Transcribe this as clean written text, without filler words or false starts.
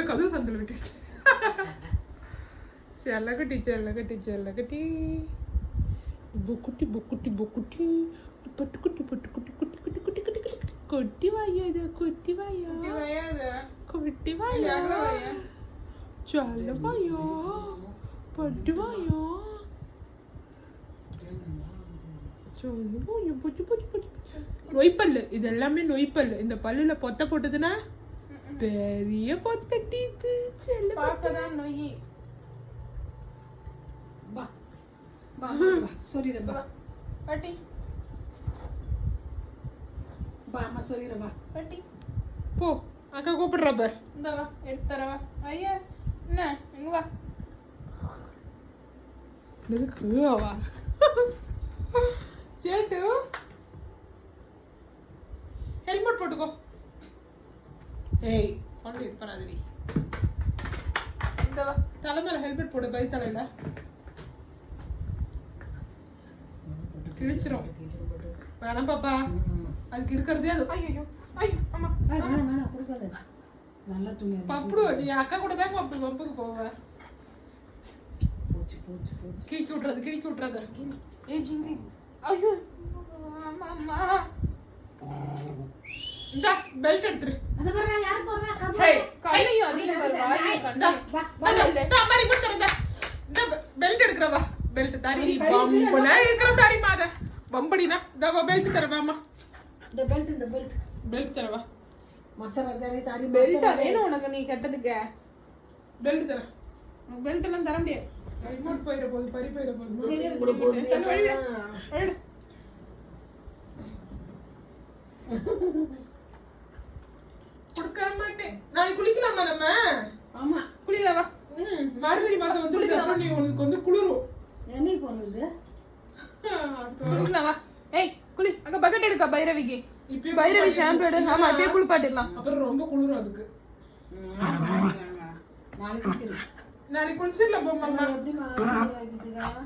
கதவு சந்தில் விட்டுச்சு. செல்லக்கட்டி செல்லக்கட்டி செல்லக்கட்டி புக்குட்டி புக்குட்டி புக்குட்டி பட்டுக்குட்டி பட்டுக்குட்டி குட்டி குட்டி குட்டி குட்டி குட்டி கொட்டி வாயா இது கொட்டி வாயா கொட்டி வாயா சொல்ல வாயா பட்டு வாயா சொல்லு வாயா பொச்சு பொச்சு பொச்சு. நொய்ப்பல்லு, இது எல்லாமே நொய்ப்பல்லு. இந்த பல்லுல பொத்த போட்டதுன்னா பெரிய பொத்தட்டி இது செல்ல பார்க்கதான் நொய். பா பா சொல்லிடு பா பாட்டி பா அம்மா சொல்லிடு பா பாட்டி போ அக்கா கூப்பிடுறா பார். இந்த வா எடுத்து தர வா. ஐயா என்ன இங்க வா. எதுக்கு வா சேட்டு ஹெல்மெட் போட்டுக்கோ. ஏய் வந்து இது பண்ணாதடி. இந்த வா தலைமையில ஹெல்மெட் போடு. பை தலையில கிழிச்சிரும். வேணாம் பாப்பா, அதுக்கு இருக்கிறதே அது. ஐயோ ஐயோ அம்மா வேணாம் கொடுக்காத. நல்லா துணி பப்புடு, நீ அக்கா கூட தான் பப்பு பப்புக்கு போவ. போச்சு போச்சு போச்சு. கிழிக்கி விட்டுறது கிழிக்கி விட்டுறது. ஏ ஜிங்கி ஐயோ அம்மா அம்மா. இந்த பெல்ட் எடுத்துரு. அத பாரு யார் போறா கது. ஏய் கையில அதிக வாயை கண்ணா. இந்த அம்மா ரிமோட் தரங்க. இந்த பெல்ட் எடுக்கறவா. பெல்ட் தாரி பம்பனா இருக்கிற தாரி மாத பம்படினா. இந்த பெல்ட் தரவாமா. இந்த பெல்ட் பெல்ட் தரவா. மசாலா தாரி தாரி பெல்ட் வேணும் உனக்கு, நீ கெட்டதுக்கு பெல்ட் தர. பெல்ட் எல்லாம் தர முடியாது. ரிமோட் போயிட போகுது, பறி போயிட போகுது. கூட போகுது. கொடுக்க மாட்டேன். நாளைக்கு குளிக்கலாமா நம்ம? ஆமா குளிர வா. மார்கழி மாதம் வந்து அப்புறம் நீ உனக்கு வந்து குளிரும். என்ன போறது? குளிக்கலாம் வா. ஏய் குளி. அங்க பக்கெட் எடுக்க பைரவிக்கு. இப்பயே பைரவி ஷாம்பு எடு. ஆமா அப்படியே குளிப்பாட்டிடலாம். அப்புறம் ரொம்ப குளிரும் அதுக்கு. நாளைக்கு நாளைக்கு குளிச்சிடலாம் போமாமா. எப்படி மாமா